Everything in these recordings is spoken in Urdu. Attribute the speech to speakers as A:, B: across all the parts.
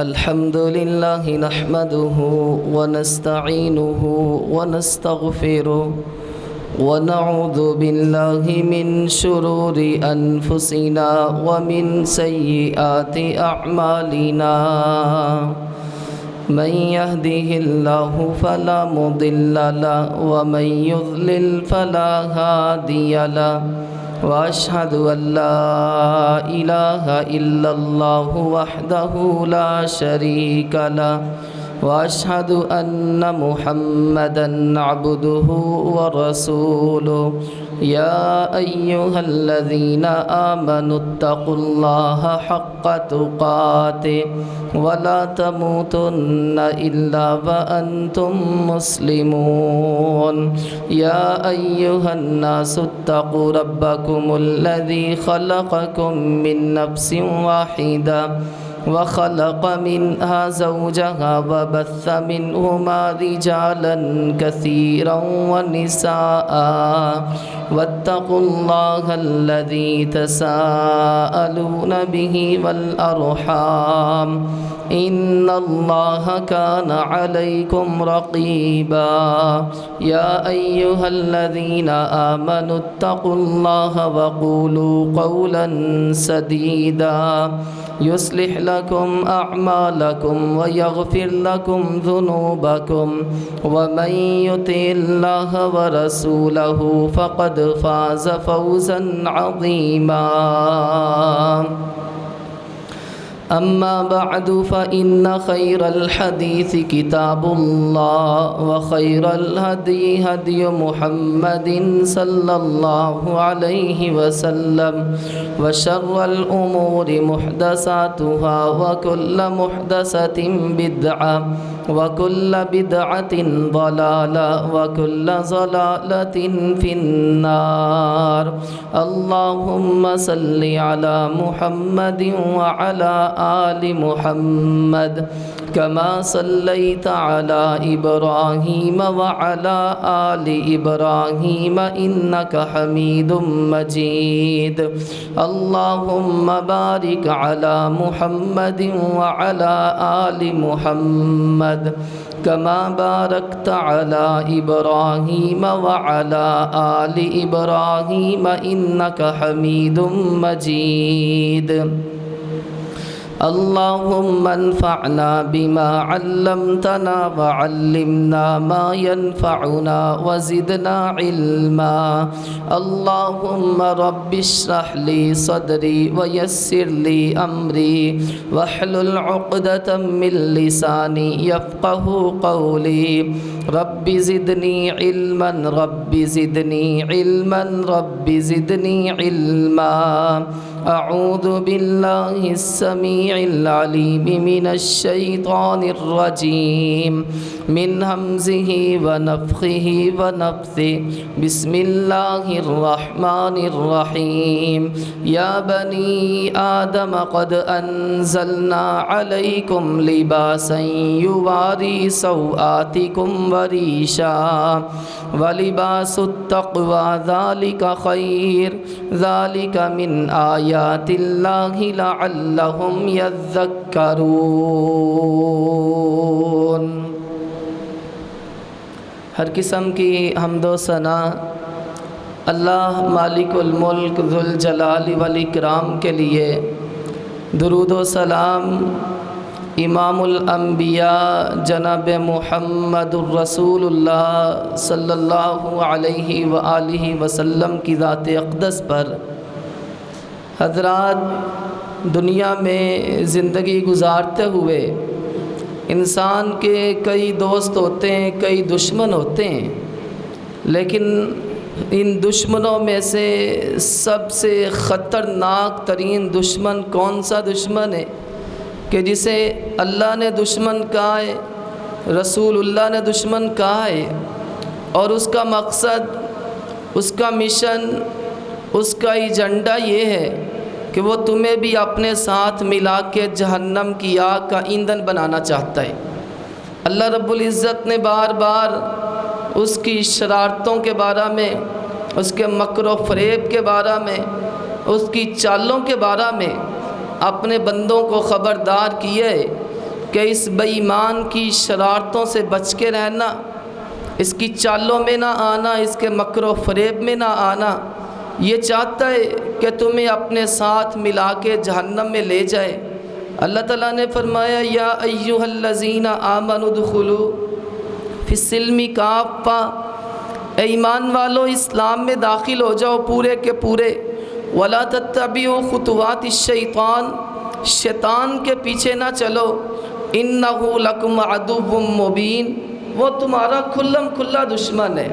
A: الحمد لله نحمده ونستعينه ونستغفره ونعوذ بالله من شرور أنفسنا ومن سيئات أعمالنا من يهده الله فلا مضل له ومن يضلل فلا هادي له وأشهد أن لا إله إلا الله وحده لا شريك له وأشهد أن محمدًا عبده ورسوله يا أيها الذين آمنوا اتقوا الله حق تقاته ولا تموتن إلا وأنتم مسلمون يا أيها الناس اتقوا ربكم الذي خلقكم من نفس واحدة وخلق منها زوجها وبث منهما رجالا كثيرا ونساء واتقوا الله الذي تساءلون به والأرحام إن الله كان عليكم رقيبا يا أيها الذين آمنوا اتقوا الله وقولوا قولا سديدا يصلح لكم أعمالكم ويغفر لكم ذنوبكم ومن يطع الله ورسوله فقد فاز فوزا عظيما أما بعد فإن خير الحديث كتاب الله وخير الهدي هدي محمد صلى الله عليه وسلم وشر الأمور محدثاتها وكل محدثة بدعة وكل بدعة ضلالة وكل ضلالة في النار اللهم صل على محمد وعلى آل محمد كما صليت على إبراهيم وعلى آل إبراهيم إنك حميد مجيد اللهم بارك على محمد وعلى آل محمد كما باركت على إبراهيم وعلى آل إبراهيم إنك حميد مجيد اللهم انفعنا بما علمتنا وعلمنا ما ينفعنا وزدنا علما اللهم رب اشرح لي صدري ويسر لي أمري واحلل عقدة من لساني يفقه قولي رب زدني علما رب زدني علما رب زدني علما أعوذ بالله السميع العليم من الشيطان الرجيم من همزه ونفخه ونفثه بسم الله الرحمن الرحيم يا بني آدم قد أنزلنا عليكم لباسا يواري سوآتكم وريشا ولباس التقوى ذلك خير ذلك من آيات الله لعلهم يذكرون ہر قسم کی حمد و ثنا اللہ مالک الملک ذوالجلال والاکرام کے لیے درود و سلام امام الانبیاء جناب محمد الرسول اللہ صلی اللہ علیہ وآلہ وسلم کی ذات اقدس پر۔ حضرات، دنیا میں زندگی گزارتے ہوئے انسان کے کئی دوست ہوتے ہیں، کئی دشمن ہوتے ہیں، لیکن ان دشمنوں میں سے سب سے خطرناک ترین دشمن کون سا دشمن ہے کہ جسے اللہ نے دشمن کہا ہے، رسول اللہ نے دشمن کہا ہے، اور اس کا مقصد، اس کا مشن، اس کا ایجنڈا یہ ہے کہ وہ تمہیں بھی اپنے ساتھ ملا کے جہنم کی آگ کا ایندھن بنانا چاہتا ہے۔ اللہ رب العزت نے بار بار اس کی شرارتوں کے بارے میں، اس کے مکر و فریب کے بارے میں، اس کی چالوں کے بارے میں اپنے بندوں کو خبردار کیے کہ اس بے ایمان کی شرارتوں سے بچ کے رہنا، اس کی چالوں میں نہ آنا، اس کے مکر و فریب میں نہ آنا۔ یہ چاہتا ہے کہ تمہیں اپنے ساتھ ملا کے جہنم میں لے جائے۔ اللہ تعالیٰ نے فرمایا یا ایھا الذین آمنوا ادخلوا فی السلم کافہ، اے ایمان والو اسلام میں داخل ہو جاؤ پورے کے پورے۔ ولا تتبعوا خطوات الشیطان، شیطان کے پیچھے نہ چلو۔ انہ لکم عدو مبین، وہ تمہارا کھلم کھلا دشمن ہے۔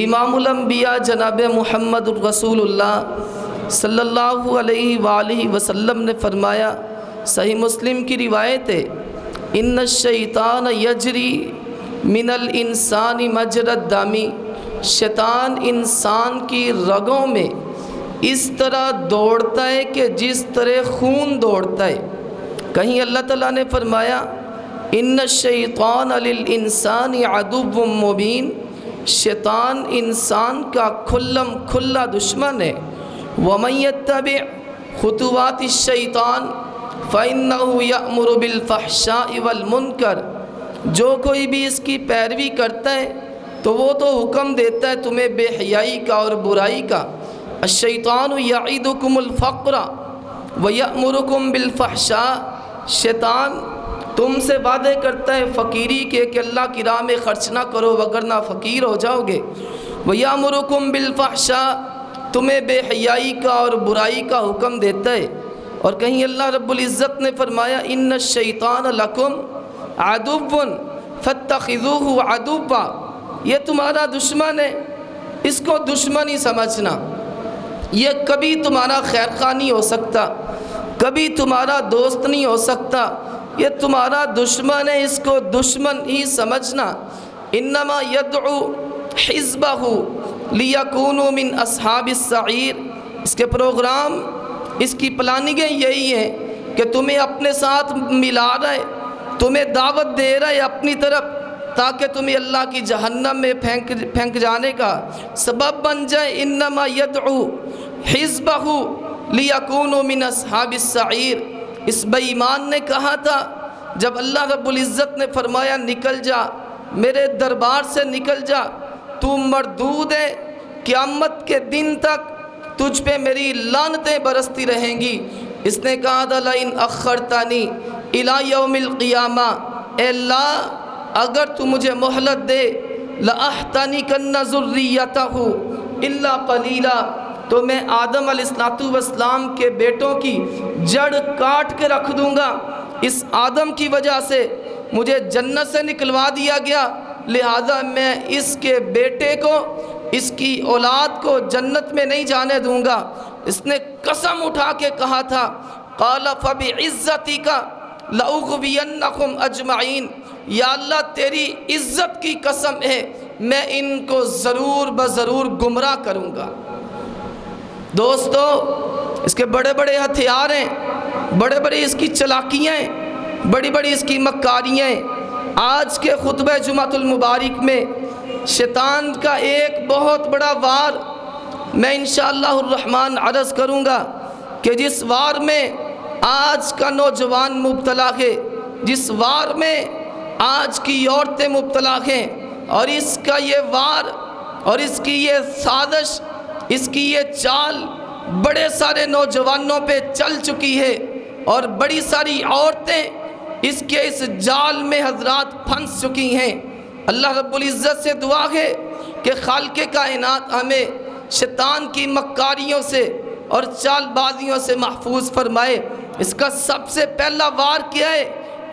A: امام الانبیاء جناب محمد الرسول اللہ صلی اللہ علیہ وآلہ وسلم نے فرمایا، صحیح مسلم کی روایت ہے، ان الشیطان یجری من الانسان مجری الدم، شیطان انسان کی رگوں میں اس طرح دوڑتا ہے کہ جس طرح خون دوڑتا ہے۔ کہیں اللہ تعالیٰ نے فرمایا ان الشیطان للانسان عدو مبین، شیطان انسان کا کھلم کھلا دشمن ہے۔ ومن یتبع خطوات الشیطان فإنہ یأمر بالفحشاء والمنکر، جو کوئی بھی اس کی پیروی کرتا ہے تو وہ تو حکم دیتا ہے تمہیں بے حیائی کا اور برائی کا۔ الشیطان یعدکم الفقر ویأمرکم بالفحشاء، شیطان تم سے وعدے کرتا ہے فقیری کے کہ اللہ کی راہ میں خرچ نہ کرو وگرنہ فقیر ہو جاؤ گے۔ وَيَأْمُرُكُمْ بِالْفَحْشَاءِ، تمہیں بے حیائی کا اور برائی کا حکم دیتا ہے۔ اور کہیں اللہ رب العزت نے فرمایا اِنَّ الشَّيْطَانَ لَكُمْ عَدُوٌّ فَاتَّخِذُوهُ عَدُوًّا، یہ تمہارا دشمن ہے، اس کو دشمن ہی سمجھنا۔ یہ کبھی تمہارا خیر خواہ نہیں ہو سکتا، کبھی تمہارا دوست نہیں ہو سکتا، یہ تمہارا دشمن ہے، اس کو دشمن ہی سمجھنا۔ انما یدعو حزبہ لیکونوا من اصحاب السعیر، اس کے پروگرام، اس کی پلاننگیں یہی ہیں کہ تمہیں اپنے ساتھ ملا رہا ہے، تمہیں دعوت دے رہا ہے اپنی طرف تاکہ تمہیں اللہ کی جہنم میں پھینک جانے کا سبب بن جائے۔ انما یدعو حزبہ لیکونوا من اصحاب السعیر، اس بے ایمان نے کہا تھا جب اللہ رب العزت نے فرمایا نکل جا، میرے دربار سے نکل جا، تو مردود ہے، قیامت کے دن تک تجھ پہ میری لعنتیں برستی رہیں گی۔ اس نے کہا تھا لئن اخرتنی الی یوم القیامہ، اے اللہ اگر تو مجھے مہلت دے، لأحتنکن ذریتہ الا قلیلا، تو میں آدم علیہ السلام کے بیٹوں کی جڑ کاٹ کے رکھ دوں گا۔ اس آدم کی وجہ سے مجھے جنت سے نکلوا دیا گیا، لہذا میں اس کے بیٹے کو، اس کی اولاد کو جنت میں نہیں جانے دوں گا۔ اس نے قسم اٹھا کے کہا تھا قال فبعزتک لأغوینکم اجمعین، یا اللہ تیری عزت کی قسم ہے میں ان کو ضرور بضرور گمراہ کروں گا۔ دوستو اس کے بڑے بڑے ہتھیار ہیں، بڑے بڑے اس کی چلاکیاں ہیں، بڑی بڑی اس کی مکاریاں ہیں۔ آج کے خطبہ جمعۃ المبارک میں شیطان کا ایک بہت بڑا وار میں انشاءاللہ الرحمن عرض کروں گا کہ جس وار میں آج کا نوجوان مبتلا ہے، جس وار میں آج کی عورتیں مبتلا ہیں، اور اس کا یہ وار اور اس کی یہ سازش، اس کی یہ چال بڑے سارے نوجوانوں پہ چل چکی ہے، اور بڑی ساری عورتیں اس کے اس جال میں حضرات پھنس چکی ہیں۔ اللہ رب العزت سے دعا ہے کہ خالق کائنات ہمیں شیطان کی مکاریوں سے اور چال بازیوں سے محفوظ فرمائے۔ اس کا سب سے پہلا وار کیا ہے؟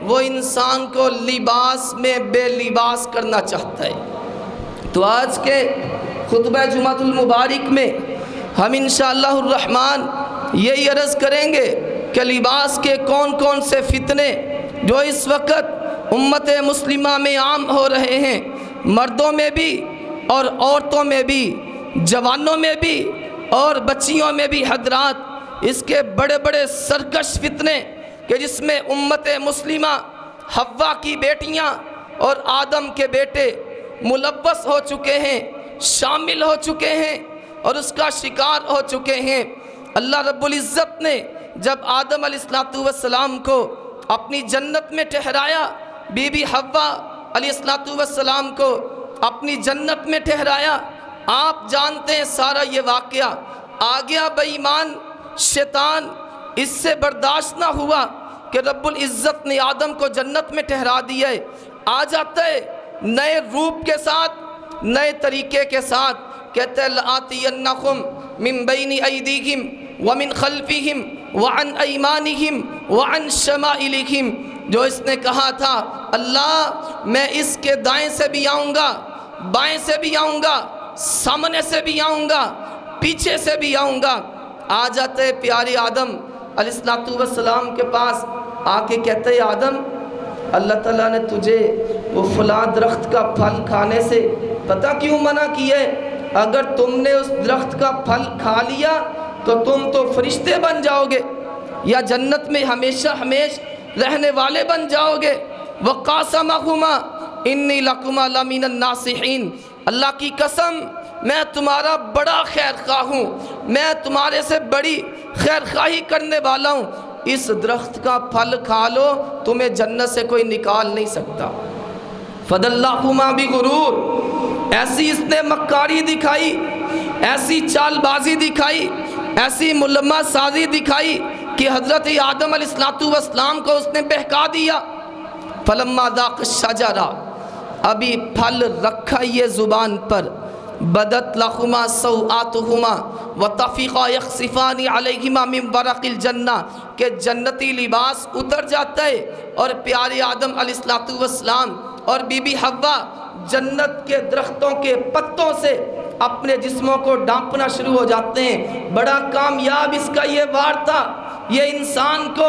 A: وہ انسان کو لباس میں بے لباس کرنا چاہتا ہے۔ تو آج کے خطبہ جمعۃ المبارک میں ہم انشاءاللہ الرحمن یہی عرض کریں گے کہ لباس کے کون کون سے فتنے جو اس وقت امت مسلمہ میں عام ہو رہے ہیں، مردوں میں بھی اور عورتوں میں بھی، جوانوں میں بھی اور بچیوں میں بھی، حضرات اس کے بڑے بڑے سرکش فتنے کہ جس میں امت مسلمہ حوا کی بیٹیاں اور آدم کے بیٹے ملوث ہو چکے ہیں، شامل ہو چکے ہیں اور اس کا شکار ہو چکے ہیں۔ اللہ رب العزت نے جب آدم علیہ السلام کو اپنی جنت میں ٹھہرایا، بی بی حوا علیہ السلام کو اپنی جنت میں ٹھہرایا۔ آپ جانتے ہیں سارا یہ واقعہ۔ آ گیا بے ایمان شیطان، اس سے برداشت نہ ہوا کہ رب العزت نے آدم کو جنت میں ٹھہرا دیا ہے۔ آ جاتا ہے نئے روپ کے ساتھ، نئے طریقے کے ساتھ، کہتے ہیں لآتینکم من بین ایدیہم ومن خلفہم وعن ایمانہم وعن شمائلہم۔ جو اس نے کہا تھا اللہ میں اس کے دائیں سے بھی آؤں گا، بائیں سے بھی آؤں گا، سامنے سے بھی آؤں گا، پیچھے سے بھی آؤں گا۔ آ جاتے پیارے آدم علیہ السلام کے پاس، آ کے کہتے ہیں آدم اللہ تعالیٰ نے تجھے وہ فلاں درخت کا پھل کھانے سے پتہ کیوں منع کیا ہے؟ اگر تم نے اس درخت کا پھل کھا لیا تو تم تو فرشتے بن جاؤ گے یا جنت میں ہمیشہ رہنے والے بن جاؤ گے۔ وَقَاسَمَهُمَا إِنِّي لَكُمَا لَمِنَ النَّاصِحِينَ، اللہ کی قسم میں تمہارا بڑا خیر خواہ ہوں، میں تمہارے سے بڑی خیر خواہی کرنے والا ہوں، اس درخت کا پھل کھا لو، تمہیں جنت سے کوئی نکال نہیں سکتا۔ فَدَلَّاهُمَا بِغُرُورٍ، ایسی اس نے مکاری دکھائی، ایسی چال بازی دکھائی، ایسی ملمہ سازی دکھائی کہ حضرت آدم علیہ السلام کو اس نے بہکا دیا۔ فَلَمَّا ذَاقَ الشَّجَرَةَ، ابھی پھل رکھا یہ زبان پر، بدت لہما سوآتہما وطفقا یخصفان علیہما من ورق الجنہ، کہ جنتی لباس اتر جاتا ہے اور پیارے آدم علیہ السلام اور بی بی حوا جنت کے درختوں کے پتوں سے اپنے جسموں کو ڈانپنا شروع ہو جاتے ہیں۔ بڑا کامیاب اس کا یہ وار تھا، یہ انسان کو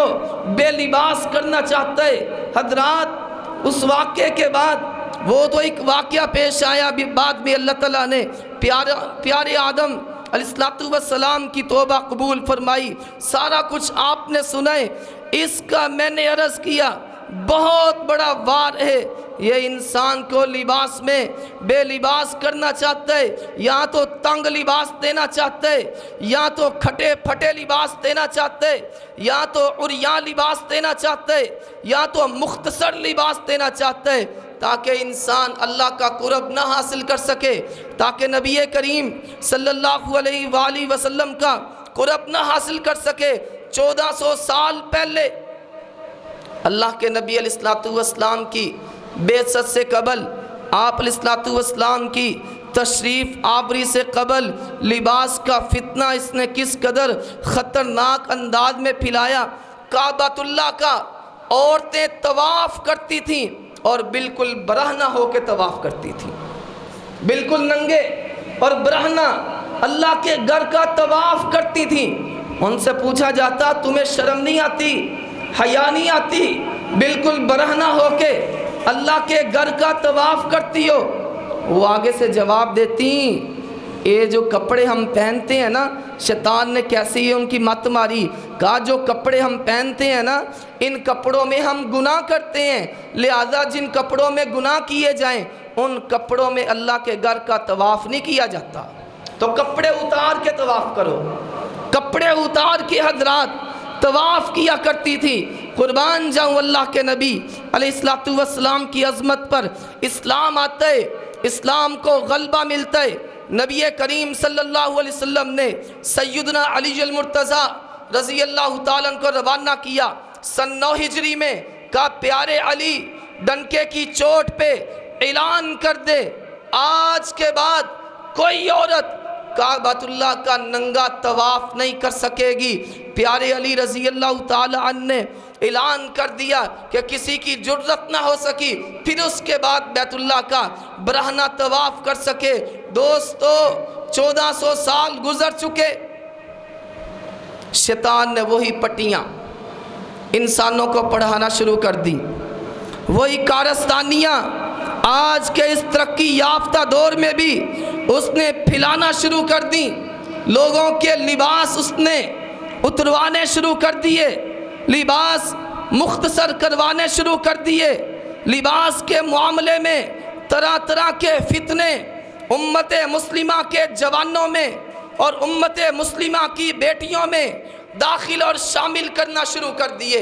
A: بے لباس کرنا چاہتا ہے۔ حضرات اس واقعے کے بعد وہ تو ایک واقعہ پیش آیا، بعد میں اللہ تعالیٰ نے پیارے آدم علیہ السلام کی توبہ قبول فرمائی، سارا کچھ آپ نے سنائے۔ اس کا میں نے عرض کیا بہت بڑا وار ہے، یہ انسان کو لباس میں بے لباس کرنا چاہتا ہے، یا تو تنگ لباس دینا چاہتا ہے، یا تو کھٹے پھٹے لباس دینا چاہتا ہے، یا تو عریاں لباس دینا چاہتا ہے، یا تو مختصر لباس دینا چاہتا ہے، تاکہ انسان اللہ کا قرب نہ حاصل کر سکے، تاکہ نبی کریم صلی اللہ علیہ وآلہ وسلم کا قرب نہ حاصل کر سکے۔ 1400 سال پہلے اللہ کے نبی علیہ السلام کی بعثت سے قبل، آپ علیہ السلام کی تشریف آوری سے قبل لباس کا فتنہ اس نے کس قدر خطرناک انداز میں پھیلایا۔ کعبۃ اللہ کا عورتیں طواف کرتی تھیں اور بالکل برہنہ ہو کے طواف کرتی تھیں، بالکل ننگے اور برہنہ اللہ کے گھر کا طواف کرتی تھیں۔ ان سے پوچھا جاتا تمہیں شرم نہیں آتی، حیا نہیں آتی، بالکل برہنہ ہو کے اللہ کے گھر کا طواف کرتی ہو؟ وہ آگے سے جواب دیتی یہ جو کپڑے ہم پہنتے ہیں نا، شیطان نے کیسی یہ ان کی مت ماری، کہا جو کپڑے ہم پہنتے ہیں نا ان کپڑوں میں ہم گناہ کرتے ہیں، لہذا جن کپڑوں میں گناہ کیے جائیں ان کپڑوں میں اللہ کے گھر کا طواف نہیں کیا جاتا، تو کپڑے اتار کے طواف کرو۔ کپڑے اتار کے حضرات طواف کیا کرتی تھی۔ قربان جاؤں اللہ کے نبی علیہ السلام کی عظمت پر۔ اسلام آتا ہے، اسلام کو غلبہ ملتا ہے۔ نبی کریم صلی اللہ علیہ وسلم نے سیدنا علی المرتضیٰ رضی اللہ تعالیٰ عنہ کو روانہ کیا سن 9 ہجری میں، کہا پیارے علی ڈنکے کی چوٹ پہ اعلان کر دے آج کے بعد کوئی عورت کعبۃ اللہ کا ننگا طواف نہیں کر سکے گی۔ پیارے علی رضی اللہ تعالیٰ عنہ نے اعلان کر دیا کہ کسی کی جرت نہ ہو سکی پھر اس کے بعد بیت اللہ کا برہنہ طواف کر سکے۔ دوستو 1400 سال گزر چکے، شیطان نے وہی پٹیاں انسانوں کو پڑھانا شروع کر دی، وہی کارستانیاں آج کے اس ترقی یافتہ دور میں بھی اس نے پھیلانا شروع کر دی۔ لوگوں کے لباس اس نے اتروانے شروع کر دیے، لباس مختصر کروانے شروع کر دیے، لباس کے معاملے میں طرح طرح کے فتنے امت مسلمہ کے جوانوں میں اور امت مسلمہ کی بیٹیوں میں داخل اور شامل کرنا شروع کر دیے۔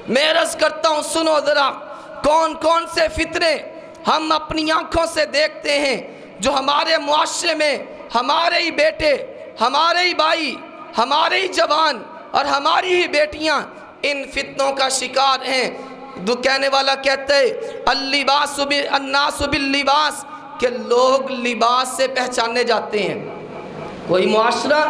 A: میں عرض کرتا ہوں سنو ذرا، کون کون سے فتنے ہم اپنی آنکھوں سے دیکھتے ہیں جو ہمارے معاشرے میں ہمارے ہی بیٹے، ہمارے ہی بھائی، ہمارے ہی جوان اور ہماری ہی بیٹیاں ان فتنوں کا شکار ہیں۔ کہنے والا کہتے ہیں اللباس الناس باللباس، کہ لوگ لباس سے پہچانے جاتے ہیں۔ کوئی معاشرہ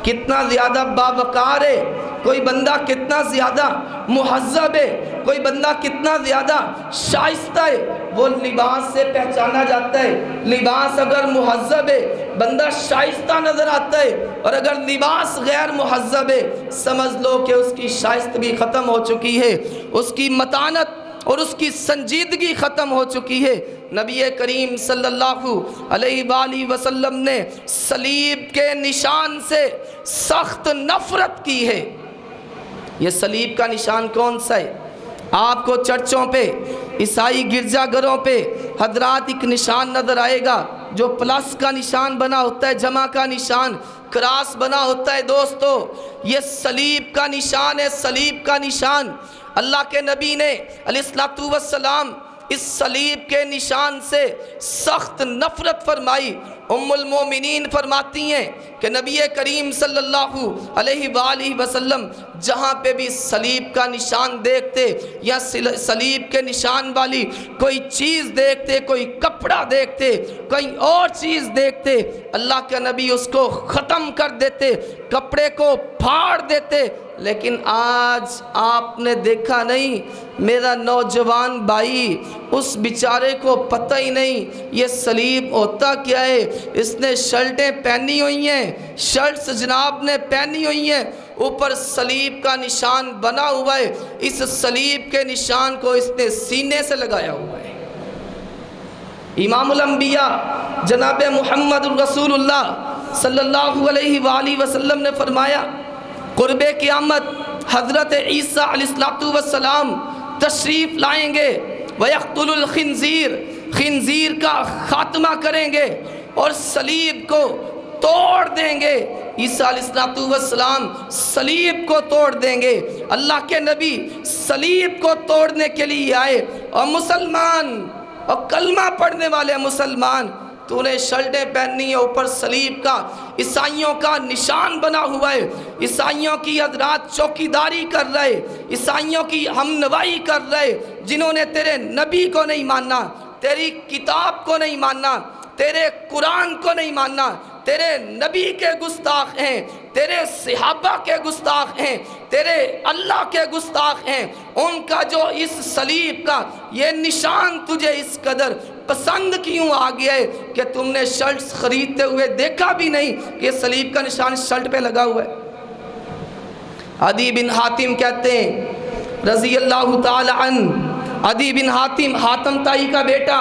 A: کتنا زیادہ باوقار ہے، کوئی بندہ کتنا زیادہ مہذب ہے، کوئی بندہ کتنا زیادہ شائستہ ہے، وہ لباس سے پہچانا جاتا ہے۔ لباس اگر مہذب ہے بندہ شائستہ نظر آتا ہے، اور اگر لباس غیر مہذب ہے سمجھ لو کہ اس کی شائستگی ختم ہو چکی ہے، اس کی متانت اور اس کی سنجیدگی ختم ہو چکی ہے۔ نبی کریم صلی اللہ علیہ وآلہ وسلم نے صلیب کے نشان سے سخت نفرت کی ہے۔ یہ صلیب کا نشان کون سا ہے؟ آپ کو چرچوں پہ، عیسائی گرجا گھروں پہ حضرات ایک نشان نظر آئے گا جو پلس کا نشان بنا ہوتا ہے، جمع کا نشان، کراس بنا ہوتا ہے۔ دوستو یہ صلیب کا نشان ہے، صلیب کا نشان۔ اللہ کے نبی نے علیہ السلام اس صلیب کے نشان سے سخت نفرت فرمائی۔ ام المومنین فرماتی ہیں کہ نبی کریم صلی اللہ علیہ وآلہ وسلم جہاں پہ بھی صلیب کا نشان دیکھتے یا صلیب کے نشان والی کوئی چیز دیکھتے، کوئی کپڑا دیکھتے، کوئی اور چیز دیکھتے، اللہ کے نبی اس کو ختم کر دیتے، کپڑے کو پھاڑ دیتے۔ لیکن آج آپ نے دیکھا نہیں، میرا نوجوان بھائی اس بیچارے کو پتہ ہی نہیں یہ صلیب ہوتا کیا ہے۔ اس نے شرٹیں پہنی ہوئی ہیں، شرٹس جناب نے پہنی ہوئی ہیں، اوپر صلیب کا نشان بنا ہوا ہے، اس صلیب کے نشان کو اس نے سینے سے لگایا ہوا ہے۔ امام الانبیاء جناب محمد الرسول اللہ صلی اللہ علیہ وآلہ وسلم نے فرمایا قرب قیامت حضرت عیسیٰ علیہ السلام تشریف لائیں گے، وَيَقْتُلُ الْخِنْزِيرَ، خنزیر کا خاتمہ کریں گے اور صلیب کو توڑ دیں گے۔ عیسیٰ علیہ السلام صلیب کو توڑ دیں گے۔ اللہ کے نبی صلیب کو توڑنے کے لیے آئے، اور مسلمان اور کلمہ پڑھنے والے مسلمان، تو نے شرٹیں پہنی ہیں، اوپر صلیب کا عیسائیوں کا نشان بنا ہوا ہے، عیسائیوں کی حضرات چوکیداری کر رہے، عیسائیوں کی ہمنوائی کر رہے، جنہوں نے تیرے نبی کو نہیں ماننا، تیری کتاب کو نہیں ماننا، تیرے قرآن کو نہیں ماننا، تیرے نبی کے گستاخ ہیں، تیرے صحابہ کے گستاخ ہیں، تیرے اللہ کے گستاخ ہیں۔ ان کا جو اس صلیب کا یہ نشان تجھے اس قدر پسند کیوں آ گیا ہے کہ تم نے شرٹس خریدتے ہوئے دیکھا بھی نہیں کہ یہ صلیب کا نشان شرٹ پہ لگا ہوا ہے۔ عدی بن حاتم کہتے ہیں رضی اللہ تعالی عنہ، عدی بن حاتم حاتم تائی کا بیٹا،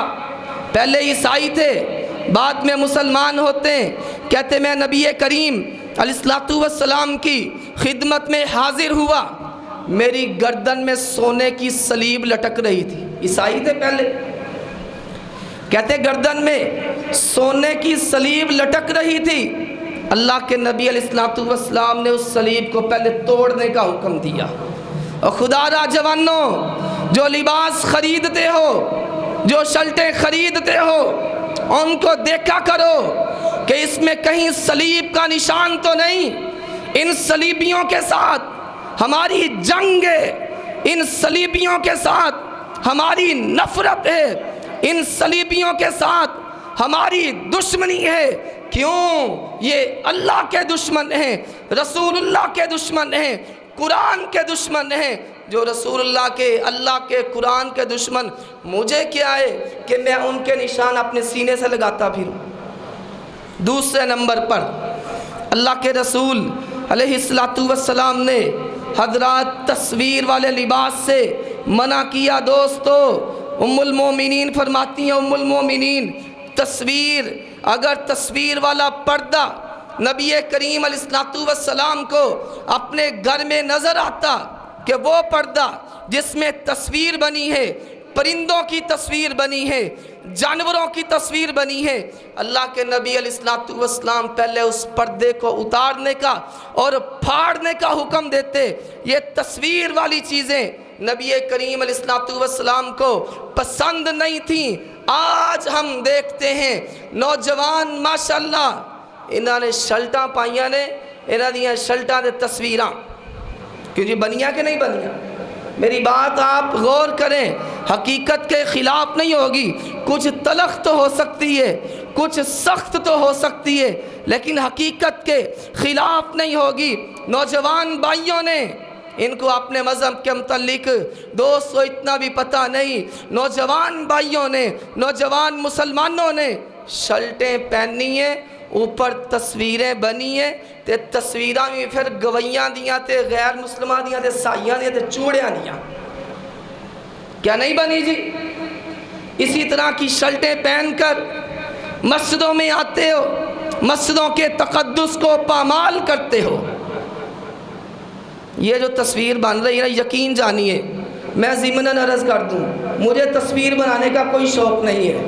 A: پہلے عیسائی تھے بعد میں مسلمان ہوتے ہیں، کہتے میں نبی کریم علیہ السلام کی خدمت میں حاضر ہوا، میری گردن میں سونے کی صلیب لٹک رہی تھی۔ عیسائی تھے پہلے، کہتے گردن میں سونے کی صلیب لٹک رہی تھی۔ اللہ کے نبی علیہ السلام نے اس صلیب کو پہلے توڑنے کا حکم دیا۔ اور خدا را جوانوں، جو لباس خریدتے ہو، جو شرٹیں خریدتے ہو، ان کو دیکھا کرو کہ اس میں کہیں صلیب کا نشان تو نہیں۔ ان صلیبیوں کے ساتھ ہماری جنگ ہے، ان صلیبیوں کے ساتھ ہماری نفرت ہے، ان صلیبیوں کے ساتھ ہماری دشمنی ہے۔ کیوں؟ یہ اللہ کے دشمن ہیں، رسول اللہ کے دشمن ہیں، قرآن کے دشمن ہیں۔ جو رسول اللہ کے، اللہ کے، قرآن کے دشمن، مجھے کیا ہے کہ میں ان کے نشان اپنے سینے سے لگاتا پھروں۔ دوسرے نمبر پر اللہ کے رسول علیہ السلام نے حضرات تصویر والے لباس سے منع کیا۔ دوستو ام المومنین فرماتی ہیں، ام المومنین تصویر، اگر تصویر والا پردہ نبی کریم علیہ السلام کو اپنے گھر میں نظر آتا کہ وہ پردہ جس میں تصویر بنی ہے، پرندوں کی تصویر بنی ہے، جانوروں کی تصویر بنی ہے، اللہ کے نبی علیہ السلام پہلے اس پردے کو اتارنے کا اور پھاڑنے کا حکم دیتے۔ یہ تصویر والی چیزیں نبی کریم علیہ الصلوۃ والسلام کو پسند نہیں تھیں۔ آج ہم دیکھتے ہیں نوجوان ماشاءاللہ انہوں نے شلٹاں پائیاں نے، انہوں نے شلٹاں دے تصویراں کیوں جی بنیاں کہ نہیں بنیاں؟ میری بات آپ غور کریں، حقیقت کے خلاف نہیں ہوگی، کچھ تلخ تو ہو سکتی ہے، کچھ سخت تو ہو سکتی ہے، لیکن حقیقت کے خلاف نہیں ہوگی۔ نوجوان بھائیوں نے ان کو اپنے مذہب کے متعلق دوستو اتنا بھی پتہ نہیں، نوجوان بھائیوں نے، نوجوان مسلمانوں نے شلٹیں پہنی ہیں، اوپر تصویریں بنی ہیں، تے تصویراں بھی پھر گویاں دیاں تے غیر مسلمان دیاں تے سائیاں دیاں تے چوڑیاں دیاں، کیا نہیں بنی جی؟ اسی طرح کی شلٹیں پہن کر مسجدوں میں آتے ہو، مسجدوں کے تقدس کو پامال کرتے ہو۔ یہ جو تصویر بن رہی ہے یقین جانیے، میں ضمناً عرض کر دوں، مجھے تصویر بنانے کا کوئی شوق نہیں ہے،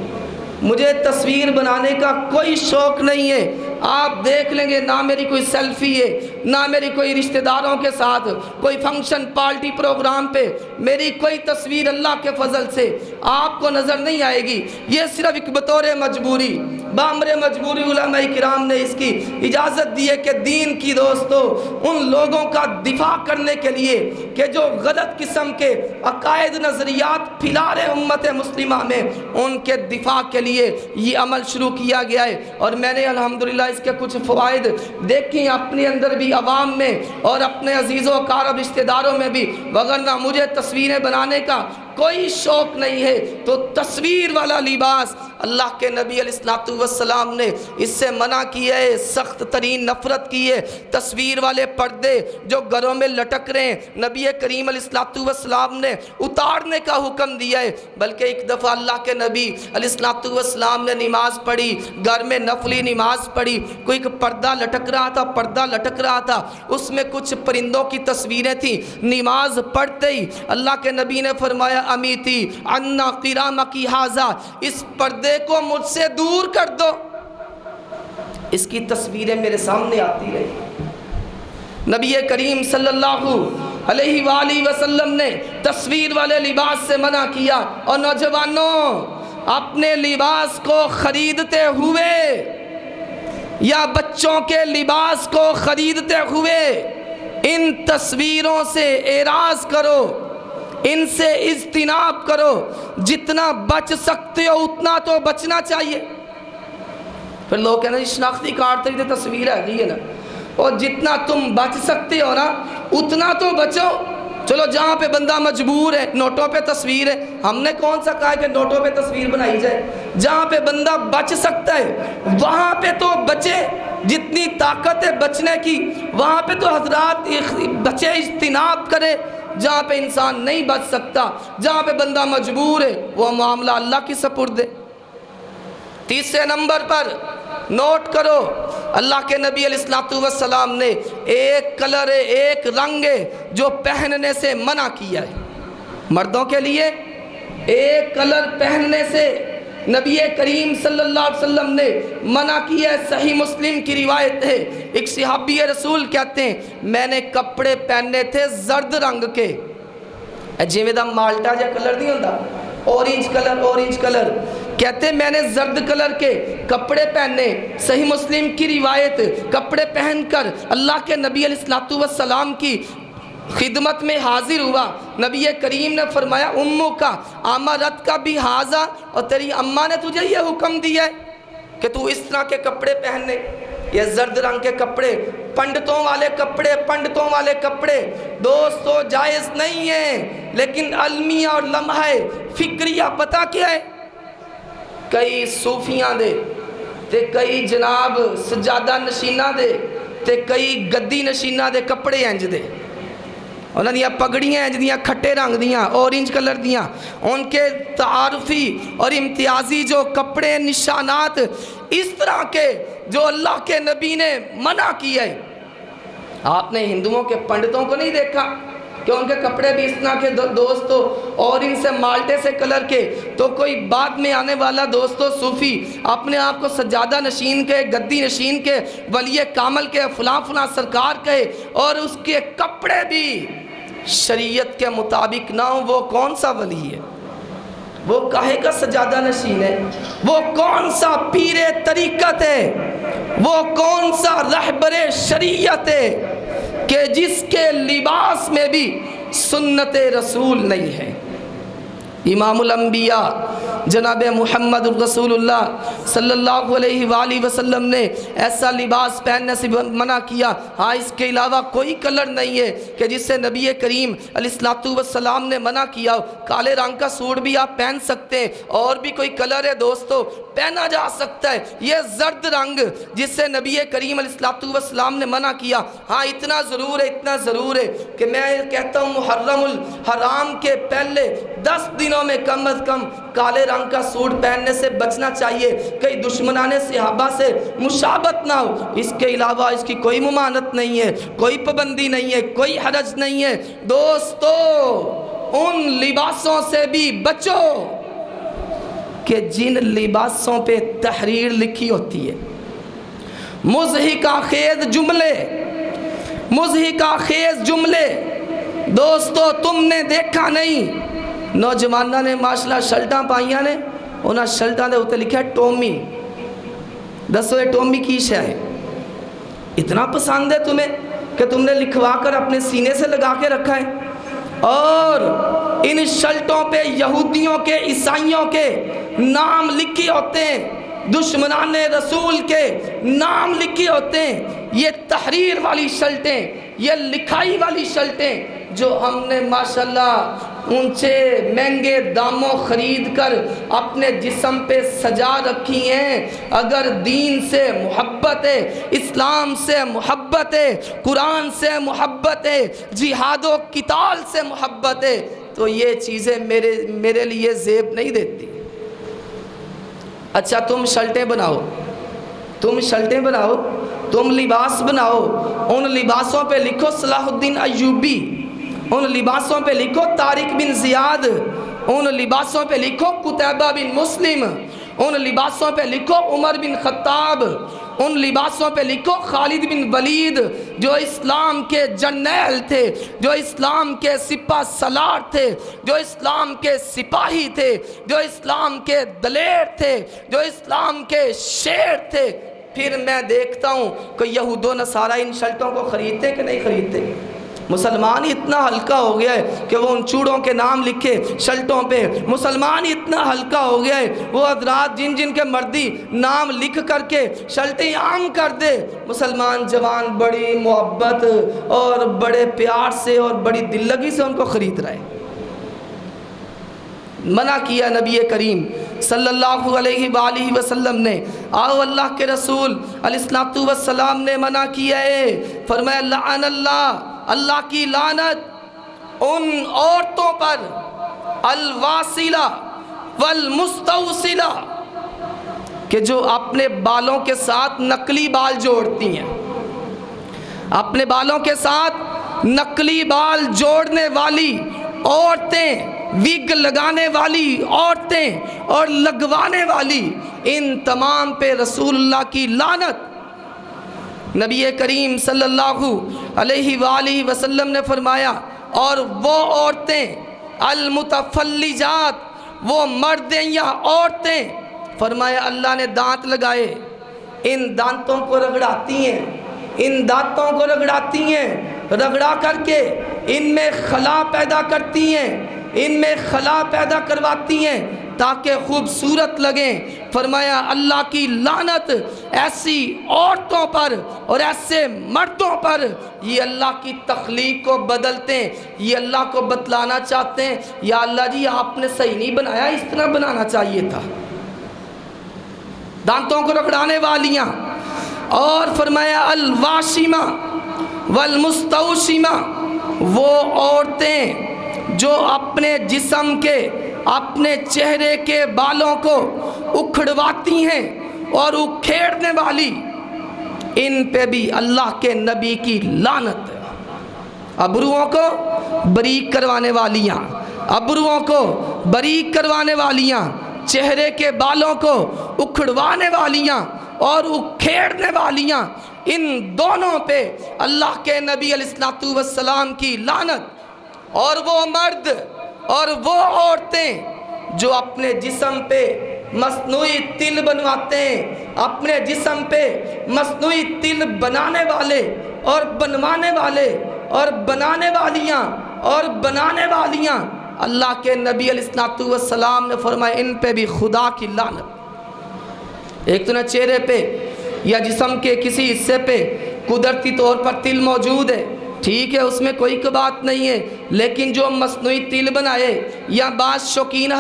A: مجھے تصویر بنانے کا کوئی شوق نہیں ہے۔ آپ دیکھ لیں گے نہ میری کوئی سیلفی ہے، نہ میری کوئی رشتہ داروں کے ساتھ کوئی فنکشن پارٹی پروگرام پہ میری کوئی تصویر اللہ کے فضل سے آپ کو نظر نہیں آئے گی۔ یہ صرف ایک بطور مجبوری، بامر مجبوری علماء کرام نے اس کی اجازت دی ہے کہ دین کی دوستو ان لوگوں کا دفاع کرنے کے لیے کہ جو غلط قسم کے عقائد نظریات پھیلا رہے امت مسلمہ میں، ان کے دفاع کے لیے یہ عمل شروع کیا گیا ہے۔ اور میں نے الحمدللہ اس کے کچھ فوائد دیکھیں اپنے اندر بھی، عوام میں اور اپنے عزیزوں اقارب رشتہ داروں میں بھی، وگرنہ مجھے تصویریں بنانے کا کوئی شوق نہیں ہے۔ تو تصویر والا لباس اللہ کے نبی علیہ الصلوۃ والسلام نے اس سے منع کیا ہے، سخت ترین نفرت کی ہے۔ تصویر والے پردے جو گھروں میں لٹک رہے ہیں، نبی کریم علیہ الصلوۃ والسلام نے اتارنے کا حکم دیا ہے۔ بلکہ ایک دفعہ اللہ کے نبی علیہ الصلوۃ والسلام نے نماز پڑھی، گھر میں نفلی نماز پڑھی، کوئی ایک پردہ لٹک رہا تھا، پردہ لٹک رہا تھا، اس میں کچھ پرندوں کی تصویریں تھیں۔ نماز پڑھتے ہی اللہ کے نبی نے فرمایا امیتی عنا قرامکی ھذا، اس پردے کو مجھ سے دور کر دو۔ اس کی تصویریں میرے سامنے آتی رہی۔ نبی کریم صلی اللہ علیہ وآلہ وسلم نے تصویر والے لباس سے منع کیا۔ اور نوجوانوں اپنے لباس کو خریدتے ہوئے یا بچوں کے لباس کو خریدتے ہوئے ان تصویروں سے اعراض کرو، ان سے اجتناب کرو، جتنا بچ سکتے ہو اتنا تو بچنا چاہیے۔ پھر لوگ کہنا شناختی کارڈ تے تصویر ہے گی ہے نا، اور جتنا تم بچ سکتے ہو نا اتنا تو بچو۔ چلو جہاں پہ بندہ مجبور ہے، نوٹوں پہ تصویر ہے، ہم نے کون سا کہا ہے کہ نوٹوں پہ تصویر بنائی جائے؟ جہاں پہ بندہ بچ سکتا ہے وہاں پہ تو بچے، جتنی طاقت ہے بچنے کی وہاں پہ تو حضرات بچے، اجتناب کرے۔ جہاں پہ انسان نہیں بچ سکتا، جہاں پہ بندہ مجبور ہے، وہ معاملہ اللہ کی سپرد ہے۔ تیسرے نمبر پر نوٹ کرو، اللہ کے نبی علیہ الصلوۃ والسلام نے ایک کلر، ایک رنگ جو پہننے سے منع کیا ہے۔ مردوں کے لیے ایک کلر پہننے سے نبی کریم صلی اللہ علیہ وسلم نے منع کیا ہے۔ صحیح مسلم کی روایت ہے، ایک صحابی رسول کہتے ہیں میں نے کپڑے پہنے تھے زرد رنگ کے، جیویں دا مالٹا جا کلر نہیں ہوتا، اورینج کلر، کہتے ہیں میں نے زرد کلر کے کپڑے پہنے۔ صحیح مسلم کی روایت، کپڑے پہن کر اللہ کے نبی علیہ الصلوۃ والسلام کی خدمت میں حاضر ہوا۔ نبی کریم نے فرمایا امو کا امرت کا بھی حاضہ، اور تیری اماں نے تجھے یہ حکم دیا ہے کہ تو اس طرح کے کپڑے پہننے، یہ زرد رنگ کے کپڑے، پنڈتوں والے کپڑے دوستو جائز نہیں ہیں۔ لیکن المیہ اور لمحہ فکریہ پتہ کیا ہے؟ کئی صوفیاں دے تے کئی جناب سجادہ نشینہ دے تے کئی گدی نشینہ دے کپڑے انج دے، انہوں نے پگڑیاں انج دیاں کھٹے رنگ دیاں، اورنج کلر دیاں، ان کے تعارفی اور امتیازی جو کپڑے نشانات اس طرح کے جو اللہ کے نبی نے منع کیا ہے۔ آپ نے ہندوؤں کے پنڈتوں کو نہیں دیکھا کہ ان کے کپڑے بھی اس طرح کے دوستو، اور ان سے مالٹے سے کلر کے، تو کوئی بعد میں آنے والا دوستو صوفی اپنے آپ کو سجادہ نشین کے، گدی نشین کے، ولی کامل کے، فلاں فلاں سرکار کے، اور اس کے کپڑے بھی شریعت کے مطابق نہ ہو، وہ کون سا ولی ہے؟ وہ کاہے کا سجادہ نشین ہے؟ وہ کون سا پیر طریقت ہے؟ وہ کون سا رہبر شریعت ہے کہ جس کے لباس میں بھی سنت رسول نہیں ہے؟ امام الانبیاء جناب محمد رسول اللہ صلی اللہ علیہ وآلہ وسلم نے ایسا لباس پہننے سے منع کیا، ہاں اس کے علاوہ کوئی کلر نہیں ہے کہ جس سے نبی کریم علیہ السلام نے منع کیا۔ کالے رنگ کا سوٹ بھی آپ پہن سکتے ہیں، اور بھی کوئی کلر ہے دوستو پہنا جا سکتا ہے، یہ زرد رنگ جس سے نبی کریم علیہ السلام نے منع کیا۔ ہاں اتنا ضرور ہے کہ میں کہتا ہوں محرم الحرام کے پہلے 10 دنوں میں کم از کم کالے رنگ کا سوٹ پہننے سے بچنا چاہیے، کئی دشمنان صحابہ سے مشابہت نہ ہو۔ اس کے علاوہ اس کی کوئی ممانعت نہیں ہے، کوئی پابندی نہیں ہے، کوئی حرج نہیں ہے۔ دوستو ان لباسوں سے بھی بچو کہ جن لباسوں پہ تحریر لکھی ہوتی ہے، مضحکہ خیز جملے۔ دوستو تم نے دیکھا نہیں، نوجوانہ نے ماشاءاللہ شلٹاں پائیاں نے، انہاں شلٹاں دے ہوتے لکھا ہے ٹومی۔ دسو یہ ٹومی کی شے ہے؟ اتنا پسند ہے تمہیں کہ تم نے لکھوا کر اپنے سینے سے لگا کے رکھا ہے، اور ان شلٹوں پہ یہودیوں کے عیسائیوں کے نام لکھے ہوتے ہیں، دشمنان رسول کے نام لکھے ہوتے ہیں۔ یہ تحریر والی شلٹیں، یہ لکھائی والی شلٹیں جو ہم نے ماشاءاللہ اونچے مہنگے داموں خرید کر اپنے جسم پہ سجا رکھی ہیں، اگر دین سے محبت ہے، اسلام سے محبت ہے، قرآن سے محبت ہے، جہاد و قتال سے محبت ہے، تو یہ چیزیں میرے لیے زیب نہیں دیتی۔ اچھا تم شلٹیں بناؤ، تم لباس بناؤ، ان لباسوں پہ لکھو صلاح الدین ایوبی، ان لباسوں پہ لکھو طارق بن زیاد، ان لباسوں پہ لکھو قتیبہ بن مسلم، ان لباسوں پہ لکھو عمر بن خطاب، ان لباسوں پہ لکھو خالد بن ولید، جو اسلام کے جرنیل تھے، جو اسلام کے سپہ سالار تھے، جو اسلام کے سپاہی تھے، جو اسلام کے دلیر تھے، جو اسلام کے شیر تھے۔ پھر میں دیکھتا ہوں کہ یہود و نصارہ ان شلٹوں کو خریدتے کہ نہیں خریدتے؟ مسلمان اتنا ہلکا ہو گیا ہے کہ وہ ان چوڑوں کے نام لکھے شلٹوں پہ، مسلمان اتنا ہلکا ہو گیا ہے وہ حضرات جن کے مردی نام لکھ کر کے شلٹیں عام کر دے، مسلمان جوان بڑی محبت اور بڑے پیار سے اور بڑی دل لگی سے ان کو خرید رہا ہے۔ منع کیا نبی کریم صلی اللہ علیہ وآلہ وسلم نے، آؤ اللہ کے رسول علیہ السلام نے منع کیا ہے، فرمایا لعن اللہ کی لعنت ان عورتوں پر الواصلہ والمستوصلہ کہ جو اپنے بالوں کے ساتھ نقلی بال جوڑتی ہیں، اپنے بالوں کے ساتھ نقلی بال جوڑنے والی عورتیں، وگ لگانے والی عورتیں اور لگوانے والی، ان تمام پہ رسول اللہ کی لعنت۔ نبی کریم صلی اللہ علیہ وآلہ وسلم نے فرمایا، اور وہ عورتیں المتفلجات، وہ مردیں یا عورتیں، فرمایا اللہ نے دانت لگائے، ان دانتوں کو رگڑاتی ہیں، ان دانتوں کو رگڑاتی ہیں، رگڑا کر کے ان میں خلا پیدا کرتی ہیں، ان میں خلا پیدا کرواتی ہیں تاکہ خوبصورت لگیں۔ فرمایا اللہ کی لعنت ایسی عورتوں پر اور ایسے مردوں پر، یہ اللہ کی تخلیق کو بدلتے ہیں، یہ اللہ کو بتلانا چاہتے ہیں یا اللہ جی آپ نے صحیح نہیں بنایا، اس طرح بنانا چاہیے تھا۔ دانتوں کو رگڑانے والیاں، اور فرمایا الواشمہ والمستوشمہ، وہ عورتیں جو اپنے جسم کے، اپنے چہرے کے بالوں کو اکھڑواتی ہیں اور اکھیڑنے والی، ان پہ بھی اللہ کے نبی کی لعنت ہے۔ ابروؤں کو باریک کروانے والیاں، ابروؤں کو باریک کروانے والیاں، چہرے کے بالوں کو اکھڑوانے والیاں اور اکھیڑنے والیاں، ان دونوں پہ اللہ کے نبی علیہ السلام کی لعنت۔ اور وہ مرد اور وہ عورتیں جو اپنے جسم پہ مصنوعی تل بنواتے ہیں، اپنے جسم پہ مصنوعی تل بنانے والے اور بنوانے والے اور بنانے والیاں، اللہ کے نبی علیہ السلام نے فرمایا ان پہ بھی خدا کی لعنت۔ ایک تو نہ چہرے پہ یا جسم کے کسی حصے پہ قدرتی طور پر تل موجود ہے، ٹھیک ہے، اس میں کوئی بات نہیں ہے، لیکن جو مصنوعی تل بنائے یا بعض شوقین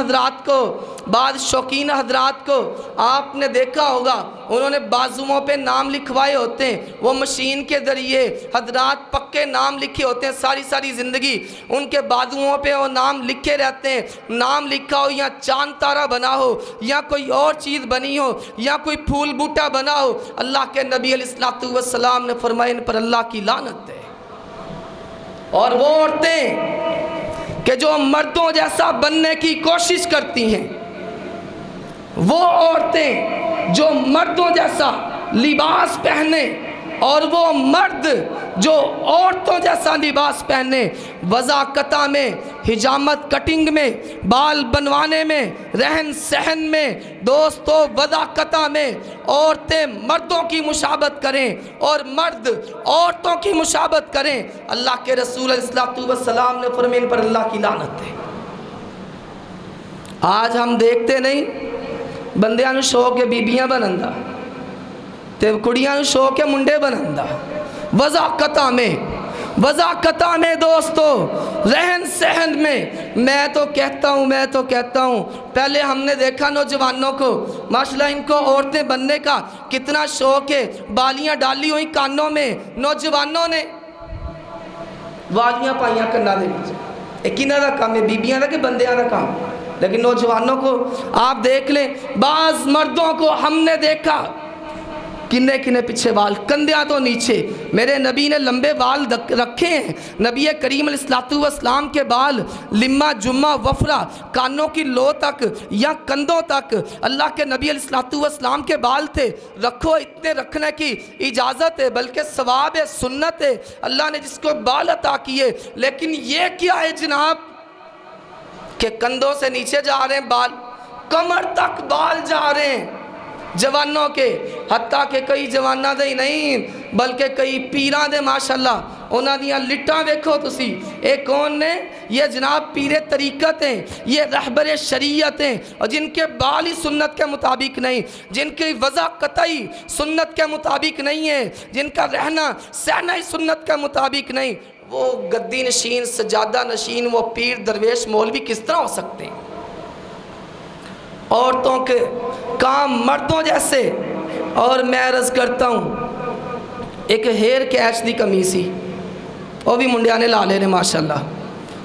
A: حضرات کو آپ نے دیکھا ہوگا انہوں نے بازوؤں پہ نام لکھوائے ہوتے ہیں، وہ مشین کے ذریعے حضرات پکے نام لکھے ہوتے ہیں، ساری زندگی ان کے بازوؤں پہ وہ نام لکھے رہتے ہیں۔ نام لکھا ہو یا چاند تارہ بنا ہو یا کوئی اور چیز بنی ہو یا کوئی پھول بوٹا بنا ہو، اللہ کے نبی علیہ السلام نے فرمایا ان پر اللہ کی لعنت ہے۔ اور وہ عورتیں کہ جو مردوں جیسا بننے کی کوشش کرتی ہیں، وہ عورتیں جو مردوں جیسا لباس پہنے اور وہ مرد جو عورتوں جیسا لباس پہنے، وضاقتہ میں، حجامت کٹنگ میں، بال بنوانے میں، رہن سہن میں، دوستو وضاقتہ میں عورتیں مردوں کی مشابہت کریں اور مرد عورتوں کی مشابہت کریں، اللہ کے رسول علیہ السلام نے فرمایا ان پر اللہ کی لعنت ہے۔ آج ہم دیکھتے نہیں بندیاں نو شوق ہے بیبیاں بنن دا تے کڑیاں نو شوق ہے منڈے بنن دا، وضاقتہ میں دوستو، رہن سہن میں۔ میں تو کہتا ہوں پہلے ہم نے دیکھا نوجوانوں کو ماشاءاللہ ان کو عورتیں بننے کا کتنا شوق ہے، بالیاں ڈالی ہوئی کانوں میں، نوجوانوں نے والیاں پائیاں کناں دے وچ، یہ کناں دا کام ہے، بیبیاں دا کہ بندیاں دا کام؟ لیکن نوجوانوں کو آپ دیکھ لیں، بعض مردوں کو ہم نے دیکھا کنے پیچھے بال، کندھیاں تو نیچے۔ میرے نبی نے لمبے بال رکھے ہیں، نبی کریم علیہ السلام کے بال لمہ جمہ وفرہ کانوں کی لو تک یا کندھوں تک اللہ کے نبی علیہ السلام کے بال تھے۔ رکھو، اتنے رکھنے کی اجازت ہے، بلکہ ثواب ہے، سنت ہے، اللہ نے جس کو بال عطا کیے۔ لیکن یہ کیا ہے جناب کہ کندھوں سے نیچے جا رہے ہیں بال، کمر تک بال جا رہے ہیں جوانوں کے، حتیٰ کہ کئی جوانہ دے ہی نہیں بلکہ کئی پیران دے ماشاءاللہ انہاں دیاں لٹاں ویکھو تسی، اے کون نے؟ یہ جناب پیر طریقت ہیں، یہ رہبر شریعت ہیں، اور جن کے بال ہی سنت کے مطابق نہیں، جن کی وضع قطعی سنت کے مطابق نہیں ہے، جن کا رہنا سہنا ہی سنت کے مطابق نہیں، وہ گدی نشین، سجادہ نشین، وہ پیر درویش مولوی کس طرح ہو سکتے ہیں؟ عورتوں کے کام مردوں جیسے۔ اور میں عرض کرتا ہوں ایک ہیئر کیچ دی کمیسی وہ بھی منڈیاں نے لا لے نے ماشاءاللہ،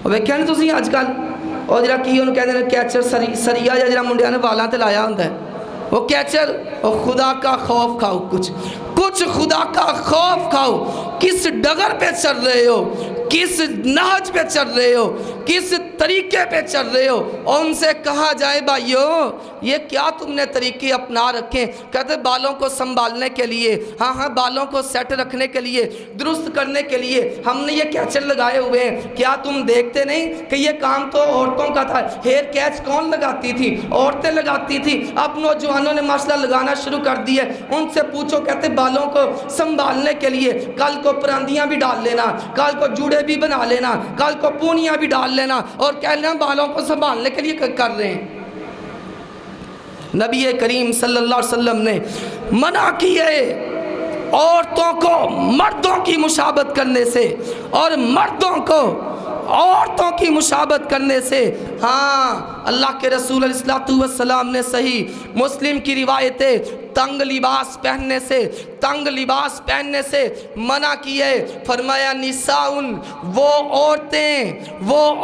A: وہ ویکھیا نہیں تسی اج کل اور جڑا کی انہوں کہتے ہیں کیچر سریا یا جڑا منڈیاں نے والاں تے لایا ہوندا ہے وہ کیچر، اور خدا کا خوف کھاؤ، کچھ خدا کا خوف کھاؤ، کس ڈگر پہ چل رہے ہو، کس نہج پہ چل رہے ہو، کس طریقے پہ چل رہے ہو، اور ان سے کہا جائے بھائیو یہ کیا تم نے طریقے اپنا رکھیں؟ کہتے بالوں کو سنبھالنے کے لیے، ہاں بالوں کو سیٹ رکھنے کے لیے، درست کرنے کے لیے ہم نے یہ کیچر لگائے ہوئے ہیں۔ کیا تم دیکھتے نہیں کہ یہ کام تو عورتوں کا تھا؟ ہیئر کیچ کون لگاتی تھی؟ عورتیں لگاتی تھی، اب نوجوانوں نے ماشاءاللہ لگانا شروع کر دی ہے۔ ان سے پوچھو، کہتے بالوں کو سنبھالنے کے لیے کل کو پراندیاں بھی ڈال لینا، کل کو جوڑے بھی بنا لینا، کل کو پونیاں بھی ڈال لینا، اور کہہ لینا بالوں کو سنبھالنے کے لیے کر رہے ہیں۔ نبی کریم صلی اللہ علیہ وسلم نے منع کی ہے عورتوں کو مردوں کی مشابہت کرنے سے اور مردوں کو عورتوں کی مشابہت کرنے سے۔ ہاں اللہ کے رسول علیہ السلام نے صحیح مسلم کی روایتیں تنگ لباس پہننے سے منع کیے، فرمایا نساؤن، وہ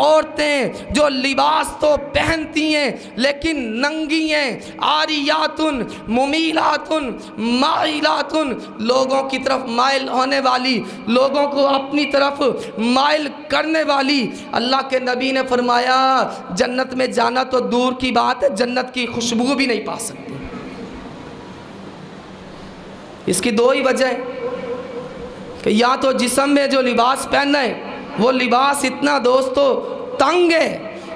A: عورتیں جو لباس تو پہنتی ہیں لیکن ننگی ہیں، عاریاتن ممیلاتن مائلاتن، لوگوں کی طرف مائل ہونے والی، لوگوں کو اپنی طرف مائل کرنے والی۔ اللہ کے نبی نے فرمایا جنت میں جانا تو دور کی بات ہے، جنت کی خوشبو بھی نہیں پا سکتی۔ اس کی دو ہی وجہ ہے کہ یا تو جسم میں جو لباس پہننا ہے وہ لباس اتنا دوستو تنگ ہے،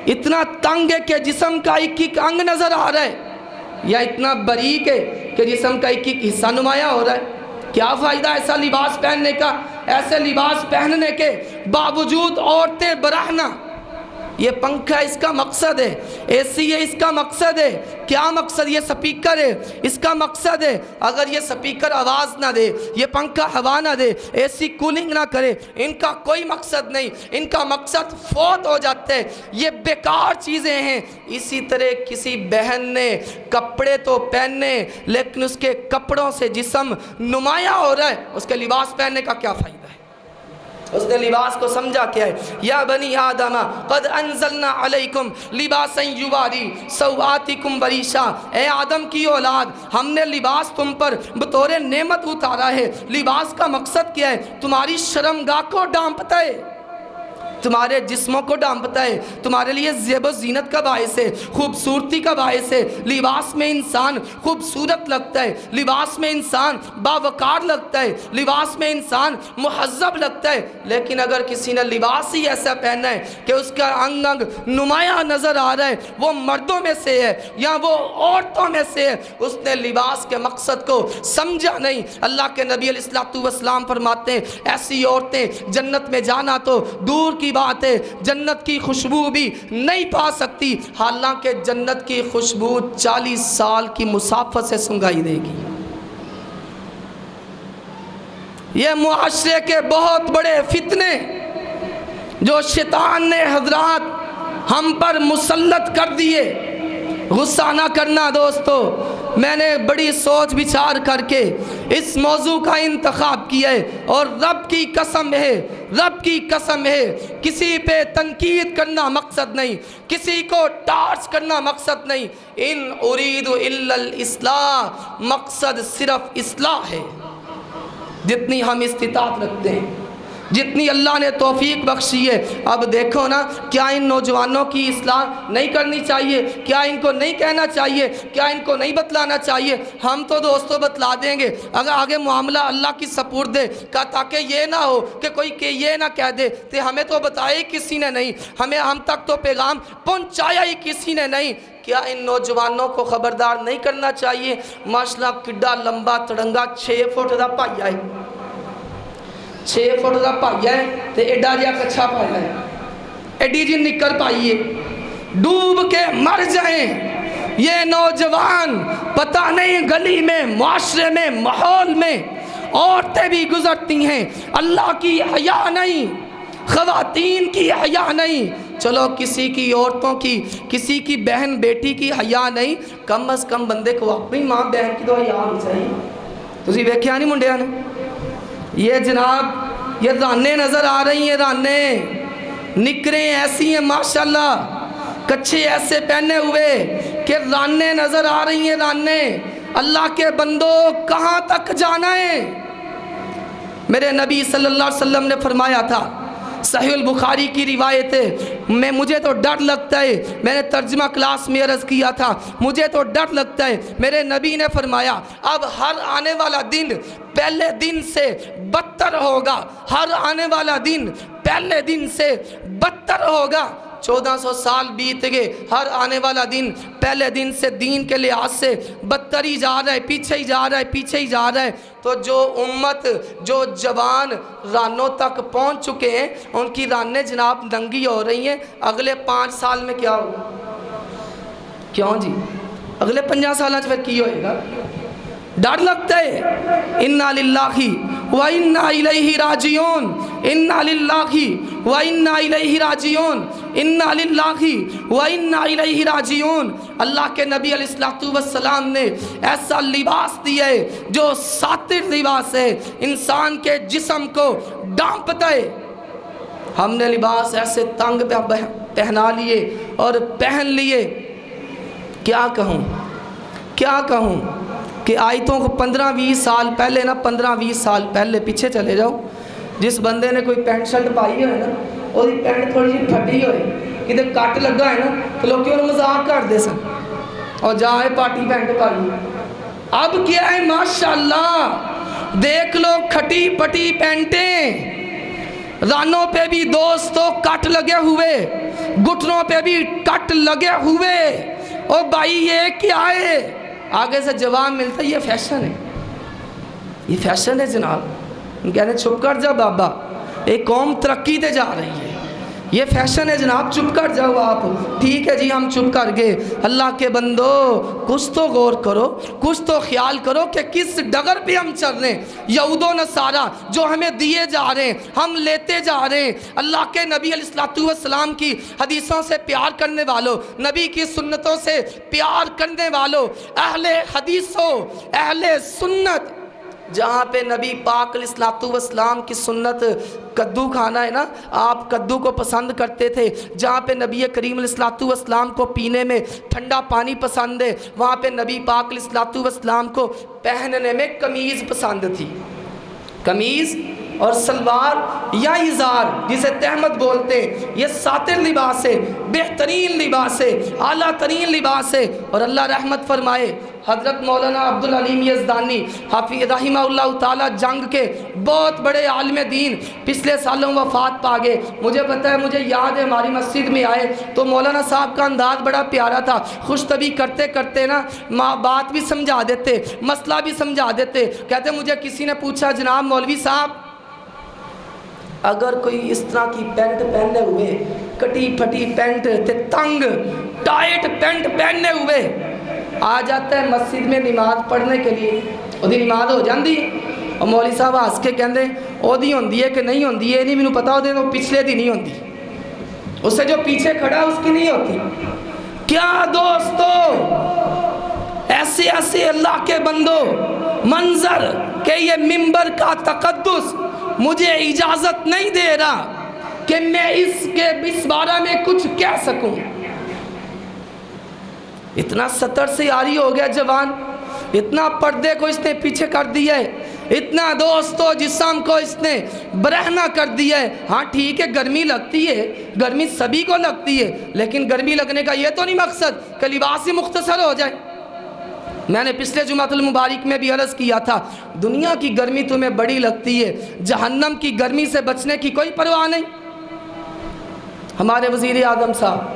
A: اتنا تنگ ہے کہ جسم کا ایک ایک انگ نظر آ رہا ہے، یا اتنا باریک ہے کہ جسم کا ایک ایک حصہ نمایاں ہو رہا ہے۔ کیا فائدہ ایسا لباس پہننے کا؟ ایسے لباس پہننے کے باوجود عورتیں برہنہ۔ یہ پنکھا اس کا مقصد ہے، اے سی ہے اس کا مقصد ہے، کیا مقصد؟ یہ سپیکر ہے اس کا مقصد ہے۔ اگر یہ سپیکر آواز نہ دے، یہ پنکھا ہوا نہ دے، اے سی کولنگ نہ کرے، ان کا کوئی مقصد نہیں، ان کا مقصد فوت ہو جاتا ہے۔ یہ بیکار چیزیں ہیں۔ اسی طرح کسی بہن نے کپڑے تو پہننے لیکن اس کے کپڑوں سے جسم نمایاں ہو رہا ہے، اس کے لباس پہننے کا کیا فائدہ ہے؟ اس نے لباس کو سمجھا کیا ہے؟ یا بنی آدم قد انزلنا علیکم لباسا یواری سوآتکم وریشا، اے آدم کی اولاد، ہم نے لباس تم پر بطور نعمت اتارا ہے۔ لباس کا مقصد کیا ہے؟ تمہاری شرمگاہ کو ڈھانپتا ہے، تمہارے جسموں کو ڈھانپتا ہے، تمہارے لیے زیب و زینت کا باعث ہے، خوبصورتی کا باعث ہے۔ لباس میں انسان خوبصورت لگتا ہے، لباس میں انسان باوقار لگتا ہے، لباس میں انسان مہذب لگتا ہے۔ لیکن اگر کسی نے لباس ہی ایسا پہنا ہے کہ اس کا انگ انگ نمایاں نظر آ رہا ہے، وہ مردوں میں سے ہے یا وہ عورتوں میں سے ہے، اس نے لباس کے مقصد کو سمجھا نہیں۔ اللہ کے نبی علیہ الصلوۃ والسلام فرماتے ہیں ایسی عورتیں جنت میں جانا تو دور کی بات ہے، جنت کی خوشبو بھی نہیں پا سکتی، حالانکہ جنت کی خوشبو 40 سال کی مسافت سے سنگائی دے گی۔ یہ معاشرے کے بہت بڑے فتنے جو شیطان نے حضرات ہم پر مسلط کر دیے۔ غصہ نہ کرنا دوستو، میں نے بڑی سوچ بچار کر کے اس موضوع کا انتخاب کیا ہے، اور رب کی قسم ہے، رب کی قسم ہے، کسی پہ تنقید کرنا مقصد نہیں، کسی کو ٹارچ کرنا مقصد نہیں۔ ان اريد الا الاصلاح، مقصد صرف اصلاح ہے۔ جتنی ہم استطاعت رکھتے ہیں، جتنی اللہ نے توفیق بخشی ہے، اب دیکھو نا، کیا ان نوجوانوں کی اصلاح نہیں کرنی چاہیے؟ کیا ان کو نہیں کہنا چاہیے؟ کیا ان کو نہیں بتلانا چاہیے؟ ہم تو دوستوں بتلا دیں گے اگر آگے معاملہ اللہ کی سپرد ہے، تاکہ یہ نہ ہو کہ کوئی کہ یہ نہ کہہ دے کہ ہمیں تو بتایا ہی کسی نے نہیں، ہم تک تو پیغام پہنچایا ہی کسی نے نہیں۔ کیا ان نوجوانوں کو خبردار نہیں کرنا چاہیے؟ ماشاءاللہ کڈا لمبا تڑنگا 6 فٹ دا پائیا ہے، 6 فٹ دا پائیا ہے تے ایڈا جیا کچھا پایا ہے، ایڈی جی نکر پائیے، ڈوب کے مر جائیں یہ نوجوان۔ پتہ نہیں گلی میں، معاشرے میں، ماحول میں عورتیں بھی گزرتی ہیں، اللہ کی حیا نہیں، خواتین کی حیا نہیں۔ چلو کسی کی عورتوں کی، کسی کی بہن بیٹی کی حیا نہیں، کم از کم بندے کو اپنی ماں بہن کی تو حیا ہونی چاہیے۔ تسی ویکھیا نہیں منڈیاں نے؟ یہ جناب یہ رانے نظر آ رہی ہیں، رانے نکریں ایسی ہیں ماشاءاللہ، کچھے ایسے پہنے ہوئے کہ رانے نظر آ رہی ہیں، رانے۔ اللہ کے بندو کہاں تک جانا ہے؟ میرے نبی صلی اللہ علیہ وسلم نے فرمایا تھا، صحیح البخاری کی روایت ہے، مجھے تو ڈر لگتا ہے، میں نے ترجمہ کلاس میں عرض کیا تھا، مجھے تو ڈر لگتا ہے، میرے نبی نے فرمایا اب ہر آنے والا دن پہلے دن سے بدتر ہوگا، ہر آنے والا دن پہلے دن سے بدتر ہوگا۔ 1400 سال بیت گئے، ہر آنے والا دن پہلے دن سے دین کے لحاظ سے بدتر ہی جا رہا ہے، پیچھے ہی جا رہا ہے، پیچھے ہی جا رہا ہے۔ تو جو امت، جو جوان رانوں تک پہنچ چکے ہیں، ان کی رانیں جناب ننگی ہو رہی ہیں۔ اگلے 5 سال میں کیا ہوگا؟ کیوں جی؟ اگلے 50 سالوں پھر کی ہوئے گا؟ ڈر لگتا ہے۔ اِنَّا لِلَّهِ وَإِنَّا إِلَيْهِ راجعون، اِنَّا لِلَّهِ وَإِنَّا إِلَيْهِ راجعون، اِنَّا لِلَّهِ وَإِنَّا إِلَيْهِ راجعون۔ اللہ کے نبی علیہ الصلوۃ والسلام نے ایسا لباس دیا ہے جو ساتر لباس ہے، انسان کے جسم کو ڈھانپتا ہے۔ ہم نے لباس ایسے تنگ پہنا لیے اور پہن لیے، کیا کہوں کیا کہوں کہ آیتوں کو 15-20 سال پہلے نا، 15-20 سال پہلے پیچھے چلے جاؤ، جس بندے نے کوئی پینٹ شرٹ پائی ہوئے نا، اور پینٹ تھوڑی جی پھٹی ہوئے، کدھر کٹ لگا ہے نا، تو لوگ کیوں مذاق کر دے سن اور جائے پارٹی پینٹ پائی۔ اب کیا ہے ماشاءاللہ، دیکھ لو کھٹی پٹی پینٹیں، رانوں پہ بھی دوستوں کٹ لگے ہوئے، گھٹنوں پہ بھی کٹ لگے ہوئے۔ او بھائی یہ کیا ہے؟ آگے سے جواب ملتا ہے یہ فیشن ہے، یہ فیشن ہے جناب۔ ہم کہنے چھپ کر جا بابا، ایک قوم ترقی دے جا رہی ہے، یہ فیشن ہے جناب، چپ کر جاؤ آپ۔ ٹھیک ہے جی ہم چپ کر گئے۔ اللہ کے بندو کچھ تو غور کرو، کچھ تو خیال کرو کہ کس ڈگر پہ ہم چل رہے ہیں۔ یہود و نصارہ جو ہمیں دیے جا رہے ہیں ہم لیتے جا رہے ہیں۔ اللہ کے نبی علیہ الصلوۃ والسلام کی حدیثوں سے پیار کرنے والوں، نبی کی سنتوں سے پیار کرنے والوں، اہل حدیثوں، اہل سنت، جہاں پہ نبی پاک علیہ الصلوۃ والسلام کی سنت کدو کھانا ہے نا، آپ کدو کو پسند کرتے تھے، جہاں پہ نبی کریم علیہ الصلوۃ والسلام کو پینے میں ٹھنڈا پانی پسند ہے، وہاں پہ نبی پاک علیہ الصلوۃ والسلام کو پہننے میں قمیض پسند تھی۔ قمیض اور سلوار یا ازار جسے تہمت بولتے ہیں، یہ ساتر لباس ہے، بہترین لباس ہے، اعلیٰ ترین لباس ہے۔ اور اللہ رحمت فرمائے حضرت مولانا عبدالعلیم یزدانی حافظ رحمہ اللہ تعالیٰ جنگ کے بہت بڑے عالم دین، پچھلے سالوں وفات پا گئے۔ مجھے پتہ ہے، مجھے یاد ہے ہماری مسجد میں آئے تو مولانا صاحب کا انداز بڑا پیارا تھا، خوش طبی کرتے کرتے نا بات بھی سمجھا دیتے، مسئلہ بھی سمجھا دیتے۔ کہتے مجھے کسی نے پوچھا جناب مولوی صاحب اگر کوئی اس طرح کی پینٹ پہنے ہوئے، کٹی پھٹی پینٹ تے تنگ ٹائٹ پینٹ پہنے ہوئے آ جاتا ہے مسجد میں نماز پڑھنے کے لیے، اودی نماز ہو جاندی؟ اور مولوی صاحب ہنس کے کہندے اودی ہوندی ہے کہ نہیں ہوندی ہے نہیں مینوں پتا، اودے تو پچھلے دی نہیں ہوندی، اس سے جو پیچھے کھڑا اس کی نہیں ہوتی۔ کیا دوستو ایسے ایسے اللہ کے بندو منظر کہ یہ منبر کا تقدس مجھے اجازت نہیں دے رہا کہ میں اس بارے میں کچھ کہہ سکوں۔ اتنا ستر سے عاری ہو گیا جوان، اتنا پردے کو اس نے پیچھے کر دیا ہے، اتنا دوستو جسم کو اس نے برہنہ کر دیا ہے۔ ہاں ٹھیک ہے گرمی لگتی ہے، گرمی سبھی کو لگتی ہے، لیکن گرمی لگنے کا یہ تو نہیں مقصد کہ لباس ہی مختصر ہو جائے۔ میں نے پچھلے جمعۃ المبارک میں بھی عرض کیا تھا، دنیا کی گرمی تمہیں بڑی لگتی ہے، جہنم کی گرمی سے بچنے کی کوئی پرواہ نہیں۔ ہمارے وزیر اعظم صاحب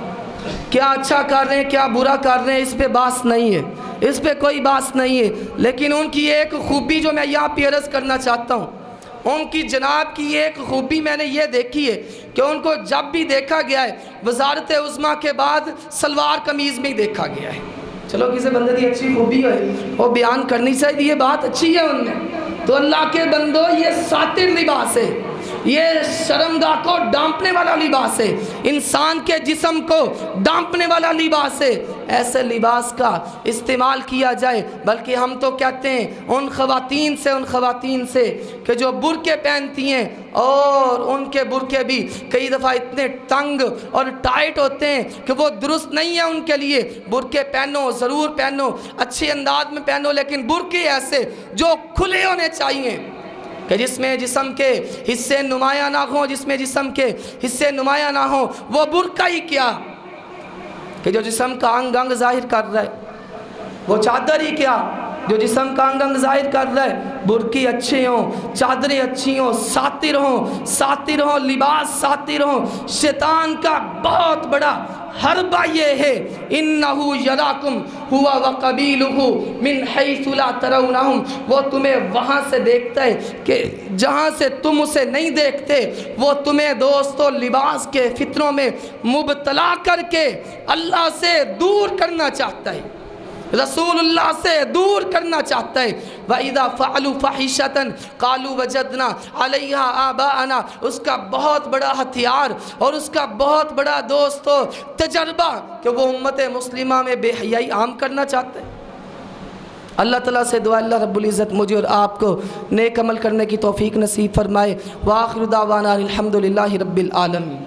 A: کیا اچھا کر رہے ہیں کیا برا کر رہے ہیں اس پہ بحث نہیں ہے، اس پہ کوئی بحث نہیں ہے، لیکن ان کی ایک خوبی جو میں یہاں پہ عرض کرنا چاہتا ہوں، ان کی جناب کی ایک خوبی میں نے یہ دیکھی ہے کہ ان کو جب بھی دیکھا گیا ہے وزارت عظمیٰ کے بعد سلوار قمیض میں ہی دیکھا گیا ہے۔ چلو کسی بندے کی اچھی خوبی ہوئے وہ بیان کرنی چاہیے، یہ بات اچھی ہے ان میں۔ تو اللہ کے بندو یہ ساتر لباس ہے، یہ شرمگاہ کو ڈانپنے والا لباس ہے، انسان کے جسم کو ڈانپنے والا لباس ہے۔ ایسے لباس کا استعمال کیا جائے، بلکہ ہم تو کہتے ہیں ان خواتین سے کہ جو برقعے پہنتی ہیں، اور ان کے برقعے بھی کئی دفعہ اتنے تنگ اور ٹائٹ ہوتے ہیں کہ وہ درست نہیں ہے ان کے لیے۔ برقعے پہنو ضرور پہنو، اچھے انداز میں پہنو، لیکن برقعے ایسے جو کھلے ہونے چاہیے کہ جس میں جسم کے حصے نمایاں نہ ہوں، جس میں جسم کے حصے نمایاں نہ ہوں۔ وہ برقع ہی کیا کہ جو جسم کا انگ انگ ظاہر کر رہا ہے، وہ چادر ہی کیا جو جسم کا انگ انگ ظاہر کر رہا ہے۔ برقعے اچھے ہوں، چادریں اچھی ہوں، ساتر ہوں، لباس ساتر ہوں۔ شیطان کا بہت بڑا حربہ یہ ہے، انہو یراکم ہوا وقبیلہ من حیث لا ترونہم، وہ تمہیں وہاں سے دیکھتا ہے کہ جہاں سے تم اسے نہیں دیکھتے۔ وہ تمہیں دوستو لباس کے فتنوں میں مبتلا کر کے اللہ سے دور کرنا چاہتا ہے، رسول اللہ سے دور کرنا چاہتا ہے۔ وَإِذَا فَعَلُوا فَحِشَةً قَالُوا وَجَدْنَا عَلَيْهَا آبَاءَنَا، اس کا بہت بڑا ہتھیار اور اس کا بہت بڑا دوستو تجربہ کہ وہ امت مسلمہ میں بے حیائی عام کرنا چاہتا ہے۔ اللہ تعالیٰ سے دعا اللہ رب العزت مجھے اور آپ کو نیک عمل کرنے کی توفیق نصیب فرمائے۔ وآخر دعوانا الحمدللہ رب العالمین۔